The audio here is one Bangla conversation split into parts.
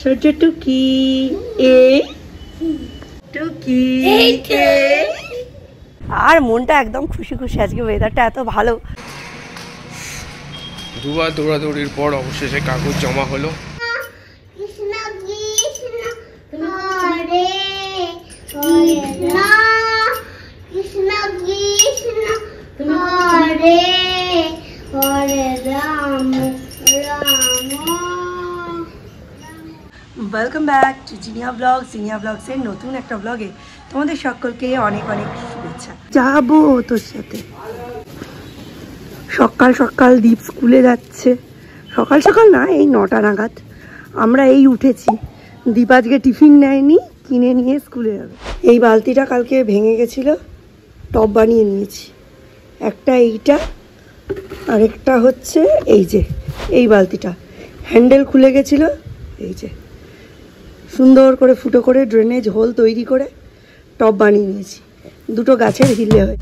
ছোট টুকি এ টুকি আর মনটা একদম খুশি খুশি। আজকে ওয়েদারটা এত ভালো। দুবার দৌড়াদৌড়ির পর অবশেষে কাগজ জমা হলো। Welcome back to Zinnia blog. Zinnia ব্লগসের নতুন একটা ব্লগে তোমাদের সকলকে অনেক অনেক শুভেচ্ছা। যাবো তোর সাথে। সকাল সকাল দীপ স্কুলে যাচ্ছে। সকাল সকাল না, এই 9টা নাগাদ আমরা এই উঠেছি। দীপ আজকে টিফিন নেয়নি, কিনে নিয়ে স্কুলে যাবে। এই বালতিটা কালকে ভেঙে গেছিলো, টব বানিয়ে নিয়েছি। একটা এইটা, আরেকটা হচ্ছে এই যে এই বালতিটা হ্যান্ডেল খুলে গেছিলো। এই যে সুন্দর করে ফুটো করে ড্রেনেজ হোল তৈরি করে টব বানিয়ে নিয়েছি, দুটো গাছের হিলে হয়ে।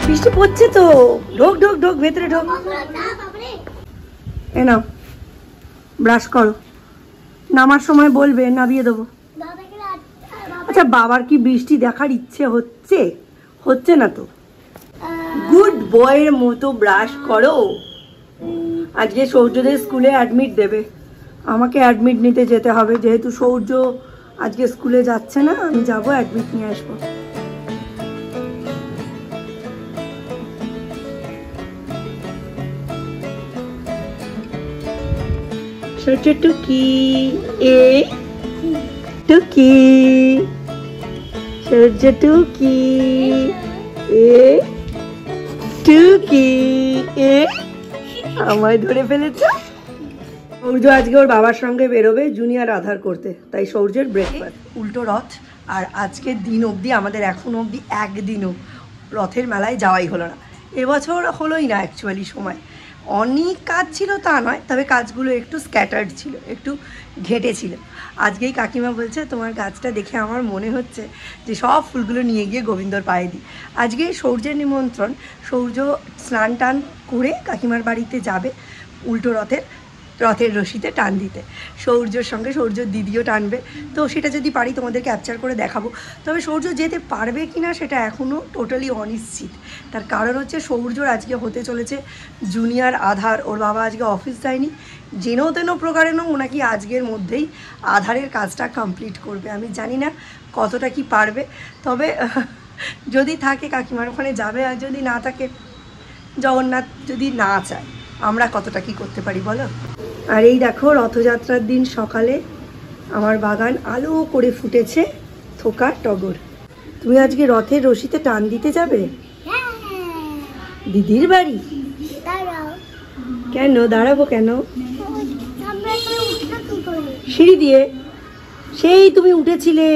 বৃষ্টি পড়ছে তো, ঢোক ঢোক ঢোক, ভেতরে ঢোক। এ নাও, ব্রাশ করো, নামার সময় বলবে, নামিয়ে দেবো। আচ্ছা, বাবার কি বৃষ্টি দেখার ইচ্ছে হচ্ছে? হচ্ছে না তো। গুড বয়ের মতো ব্রাশ করো। আজকে সৌর্যদের স্কুলে অ্যাডমিট দেবে, আমাকে অ্যাডমিট নিতে যেতে হবে। যেহেতু সৌর্য আজকে স্কুলে যাচ্ছে না, আমি যাবো, অ্যাডমিট নিয়ে আসবো। ছোট টুকি এ টুকি, ছোট টুকি এ টুকি এ, আমায় ধরে ফেলেছে। সৌর্য আজকে ওর বাবার সঙ্গে বেরোবে জুনিয়র আধার করতে, তাই সৌর্যের ব্রেকফাস্ট। উল্টো রথ, আর আজকের দিন অবধি আমাদের এখন অবধি একদিনও রথের মেলায় যাওয়াই হলো না। এবছর হলোই না অ্যাকচুয়ালি। সময় অনেক কাজ ছিল তা নয়, তবে কাজগুলো একটু স্ক্যাটার্ড ছিল, একটু ঘেঁটে ছিল। আজকেই কাকিমা বলছে, তোমার গাছটা দেখে আমার মনে হচ্ছে যে সব ফুলগুলো নিয়ে গিয়ে গোবিন্দর পায়ে দিই। আজকে সৌর্যের নিমন্ত্রণ। সৌর্য স্নান টান করে কাকিমার বাড়িতে যাবে উল্টো রথের রশিতে টান দিতে। সৌর্যর সঙ্গে সৌর্যর দিদিও টানবে, তো সেটা যদি পারি তোমাদের ক্যাপচার করে দেখাবো। তবে সৌর্য যেতে পারবে কি না সেটা এখনও টোটালি অনিশ্চিত। তার কারণ হচ্ছে সৌর্যর আজকে হতে চলেছে জুনিয়র আধার। ওর বাবা আজকে অফিস যায়নি, যেন তেন প্রকারেণ ও নাকি আজকের মধ্যেই আধারের কাজটা কমপ্লিট করবে। আমি জানি না কতটা কি পারবে, তবে যদি থাকে কাকিমার ওখানে যাবে, আর যদি না থাকে, জগন্নাথ যদি না চায়, আমরা কতটা কি করতে পারি বলো। আর এই দেখো, রথযাত্রার দিন সকালে আমার বাগান আলো করে ফুটেছে থোকা টগর। তুমি আজকে রথের রশিতে টান দিতে যাবে দিদির বাড়ি? কেন দাঁড়াবো? কেন? সিঁড়ি দিয়ে সেই তুমি উঠেছিলে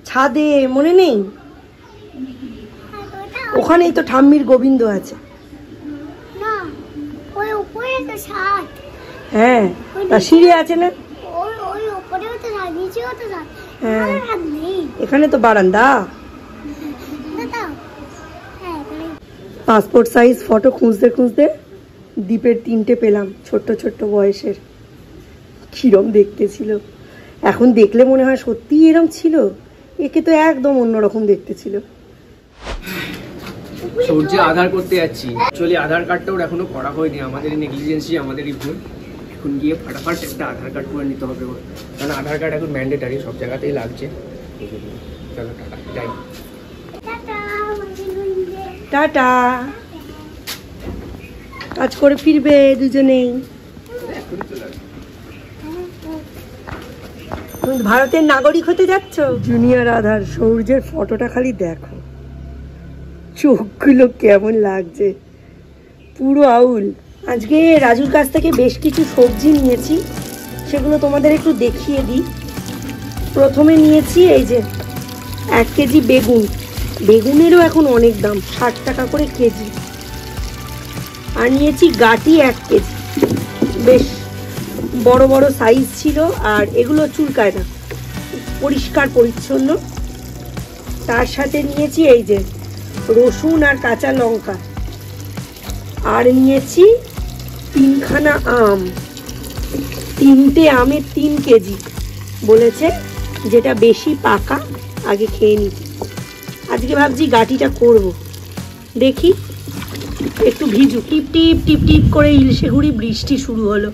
ছাদে, মনে নেই? ওখানেই তো ঠাম্মির গোবিন্দ আছে। হ্যাঁ, সিঁড়ি আছে না? হ্যাঁ, এখানে তো বারান্দা। পাসপোর্ট সাইজ ফটো খুঁজতে খুঁজতে দীপের 3টে পেলাম, ছোট্ট ছোট্ট বয়সের। কিরম দেখতে ছিল, এখন দেখলে মনে হয় সত্যি এরম ছিল। একে তো একদম অন্যরকম দেখতে ছিল। সৌর্য আধার করতে যাচ্ছি। অ্যাকচুয়ালি আধার কার্ডটা ওর এখনো করা হয়নি, আমাদের নেগলিজেন্সি, আমাদেরই ভুল। এখন গিয়ে ফাটাফাট একটা আধার কার্ড করে নিতে হবে ওর, কারণ আধার কার্ড এখন ম্যান্ডেটারি, সব জায়গাতেই লাগছে। চলো টাটা, যাই। টাটা। কাজ করে ফিরবে দুজনেই। ভারতের নাগরিক হতে যাচ্ছ। জুনিয়র আধার। সৌর্যের ফটোটা খালি দেখো, চোখগুলো কেমন লাগছে, পুরো আউল। আজকে রাজুর কাছ থেকে বেশ কিছু সবজি নিয়েছি, সেগুলো তোমাদের একটু দেখিয়ে দিই। প্রথমে নিয়েছি এই যে 1 কেজি বেগুন, বেগুনেরও এখন অনেক দাম, 60 টাকা করে কেজি। আর নিয়েছি গাটি 1 কেজি, বেশ বড় বড় সাইজ ছিল, আর এগুলো চুলকায় না, পরিষ্কার পরিচ্ছন্ন। তার সাথে নিয়েছি এই যে রসুন আর কাঁচা লঙ্কা, আর নিয়েছি 3খানা আম, 3টে আমের 3 কেজি বলেছে, যেটা বেশি পাকা আগে খেয়ে নিচ্ছি। আজকে ভাবছি গাটিটা করব, দেখি একটু ভিজু, টিপ টিপ টিপ টিপ করে ইলিশে গুড়ি বৃষ্টি শুরু হলো,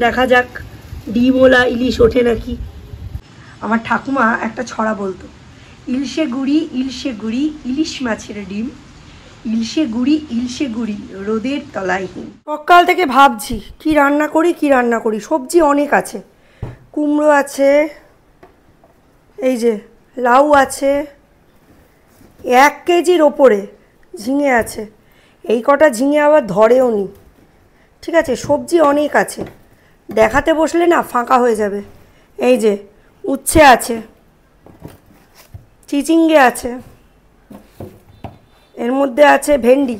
দেখা যাক ডিমওলা ইলিশ ওঠে নাকি। আমার ঠাকুমা একটা ছড়া বলতো, ইলিশে গুড়ি ইলিশ মাছের ডিম, ইলিশে গুড়ি রোদের তলায় হিম। সকাল থেকে ভাবছি কি রান্না করি, সবজি অনেক আছে, কুমড়ো আছে, এই যে লাউ আছে, 1 কেজির ওপরে ঝিঙে আছে, এই কটা ঝিঙে আবার ধরেও নি। ঠিক আছে, সবজি অনেক আছে, দেখাতে বসলে না ফাঁকা হয়ে যাবে। এই যে উচ্ছে আছে, চিচিঙ্গে আছে, এর মধ্যে আছে ভেন্ডি,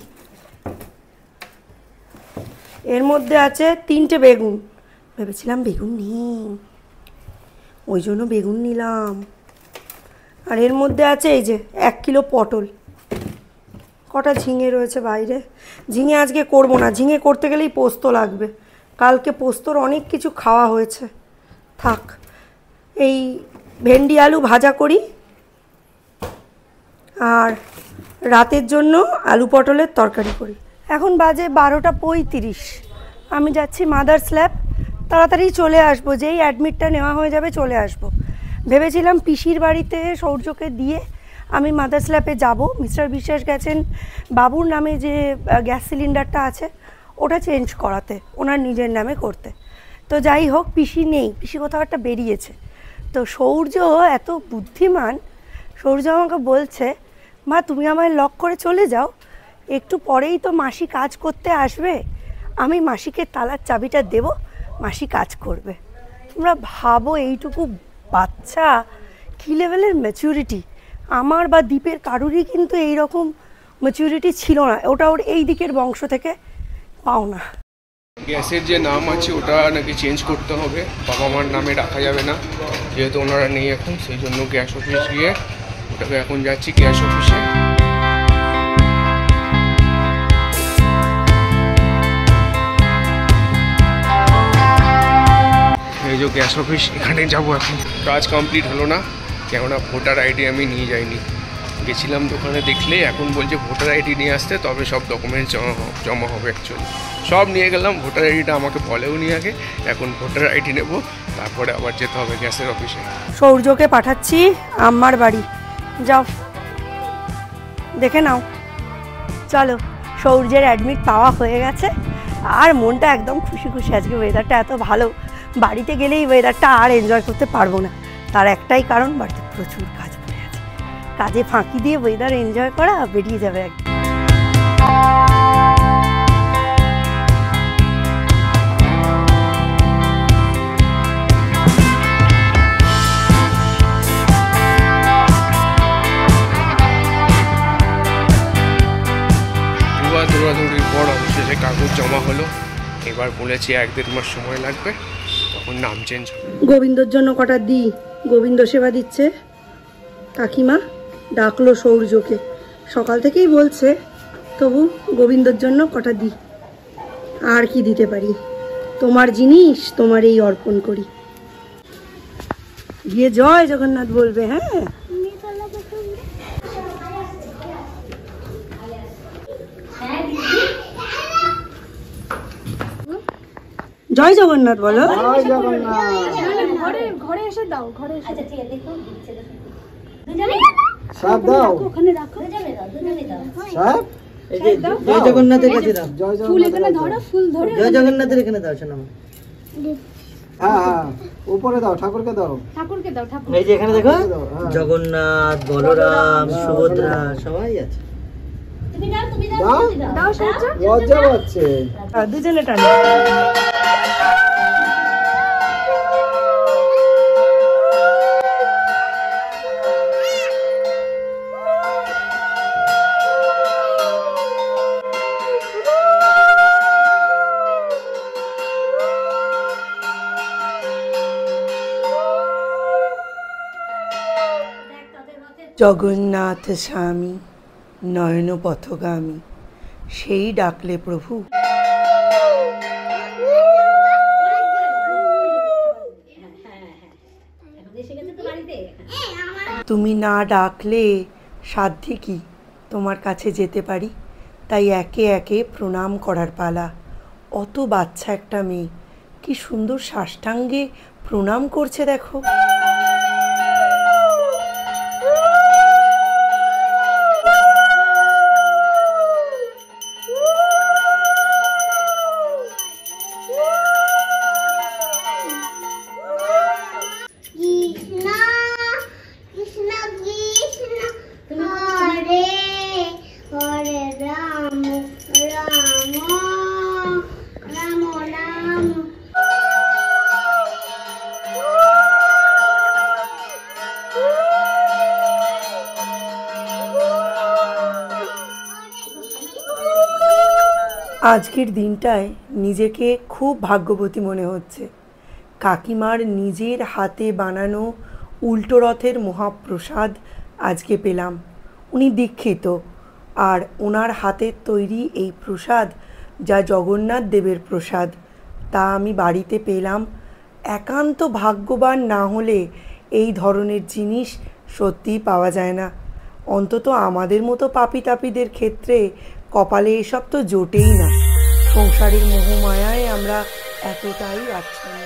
এর মধ্যে আছে 3টে বেগুন, ভেবেছিলাম বেগুন নেই, ওই জন্য বেগুন নিলাম। আর এর মধ্যে আছে এই যে 1 কিলো পটল, কটা ঝিঙে রয়েছে বাইরে। ঝিঙে আজকে করব না, ঝিঙে করতে গেলেই পোস্ত লাগবে, কালকে পোস্তর অনেক কিছু খাওয়া হয়েছে, থাক। এই ভেন্ডি আলু ভাজা করি, আর রাতের জন্য আলু পটলের তরকারি করি। এখন বাজে 12টা 35, আমি যাচ্ছি মাদার্স ল্যাব, তাড়াতাড়ি চলে আসবো, যেই অ্যাডমিটটা নেওয়া হয়ে যাবে চলে আসবো। ভেবেছিলাম পিসির বাড়িতে সৌর্যকে দিয়ে আমি মাদার্স ল্যাবে যাব, মিস্টার বিশ্বাস গেছেন বাবুর নামে যে গ্যাস সিলিন্ডারটা আছে ওটা চেঞ্জ করাতে, ওনার নিজের নামে করতে। তো যাই হোক, পিসি নেই, পিসি কোথাও একটা বেরিয়েছে। তো সৌর্য এত বুদ্ধিমান, সৌর্য আমাকে বলছে, মা তুমি আমায় লক করে চলে যাও, একটু পরেই তো মাসি কাজ করতে আসবে, আমি মাসিকে তালার চাবিটা দেব, মাসি কাজ করবে। তোমরা ভাবো এইটুকু বাচ্চা কী লেভেলের ম্যাচুরিটি। আমার বা দ্বীপের কারুরই কিন্তু এইরকম ম্যাচুরিটি ছিল না, ওটা ওর এই দিকের বংশ থেকে পাও না। গ্যাসের যে নাম আছে ওটা নাকি চেঞ্জ করতে হবে, বাবা মার নামে রাখা যাবে না, যেহেতু ওনারা নেই এখন, সেই জন্য গ্যাস অফিস গিয়ে ওটাকে এখন যাচ্ছি গ্যাস অফিসে। এই যে গ্যাস অফিস, এখানে যাবো এখন। কাজ কমপ্লিট হলো না, কেননা ভোটার আইডি আমি নিয়ে যাইনি, গেছিলাম দোকানে দেখলে এখন বলছে ভোটার আইডি নিয়ে আসতে, তবে সব ডকুমেন্টস জমা হবে। অ্যাকচুয়ালি সব নিয়ে গেলাম, ভোটার আইডিটা আমাকে বলেও নি আগে, এখন ভোটার আইডি নেব, তারপরে আবার যেতে হবে গ্যাসের অফিসে। সৌর্যকে পাঠাচ্ছি আমার বাড়ি, যাও দেখে নাও। চলো, সৌর্যের অ্যাডমিট পাওয়া হয়ে গেছে, আর মনটা একদম খুশি খুশি। আজকে ওয়েদারটা এত ভালো, বাড়িতে গেলেই ওয়েদারটা আর এনজয় করতে পারবো না, তার একটাই কারণ, বাড়িতে প্রচুর কাজ পড়ে আছে, কাজে ফাঁকি দিয়ে ওয়েদার এনজয় করা বেরিয়ে যাবে একদম। দৌড়াদৌড়ির পর অবশেষে কাগজ জমা হলো, এবার বলেছি 1-1.5 মাস সময় লাগবে, তখন নাম চেঞ্জ হবে। গোবিন্দর জন্য কটা দিই, গোবিন্দ সেবা দিচ্ছে, কাকিমা ডাকলো সৌর্যকে, সকাল থেকেই বলছে, তবু গোবিন্দর জন্য কটা দিই। আর কি দিতে পারি, তোমার জিনিস তোমারই অর্পণ করি, গিয়ে জয় জগন্নাথ বলবে। হ্যাঁ, জয় জগন্নাথ বলো। ঘরে এসে দাও, ঘরে এসে। আচ্ছা ঠিক আছে, দেখো দিচ্ছে, সব দাও, ওখানে রাখো, সব এই যে জয় জগন্নাথের কাছে দাও, ফুল এখানে ধরো, ফুল ধরে জয় জগন্নাথের এখানে দাও শোনা। হ্যাঁ হ্যাঁ, উপরে দাও, ঠাকুরকে দাও, ঠাকুরকে দাও, ঠাকুর। এই যে এখানে দেখো হ্যাঁ। জগন্নাথ, বলরাম, সুভদ্রা সবাই আছে। তুমি দাও, তুমি দাও, দাও, তুমি দাও, দাও সূর্য। লজ্জা পাচ্ছে। দুজনে টানো। জগন্নাথ স্বামী নয়ন পথগামী, সেই ডাকলে প্রভু। তুমি না ডাকলে সাধ্যে কি তোমার কাছে যেতে পারি? তাই একে একে প্রণাম করার পালা। অত বাচ্চা একটা মেয়ে কি সুন্দর সাষ্টাঙ্গে প্রণাম করছে দেখো। আজকের দিনটায় নিজেকে খুব ভাগ্যবতী মনে হচ্ছে। কাকিমার নিজের হাতে বানানো উল্টো রথের মহাপ্রসাদ আজকে পেলাম। উনি দীক্ষিত, আর ওনার হাতের তৈরি এই প্রসাদ, যা জগন্নাথ দেবের প্রসাদ, তা আমি বাড়িতে পেলাম। একান্ত ভাগ্যবান না হলে এই ধরনের জিনিস সত্যিই পাওয়া যায় না। অন্তত আমাদের মতো পাপী তাপীদের ক্ষেত্রে কপালে এসব তো জোটেই না। সংসারের মোহমায়ায় আমরা এতটাই আচ্ছন্ন।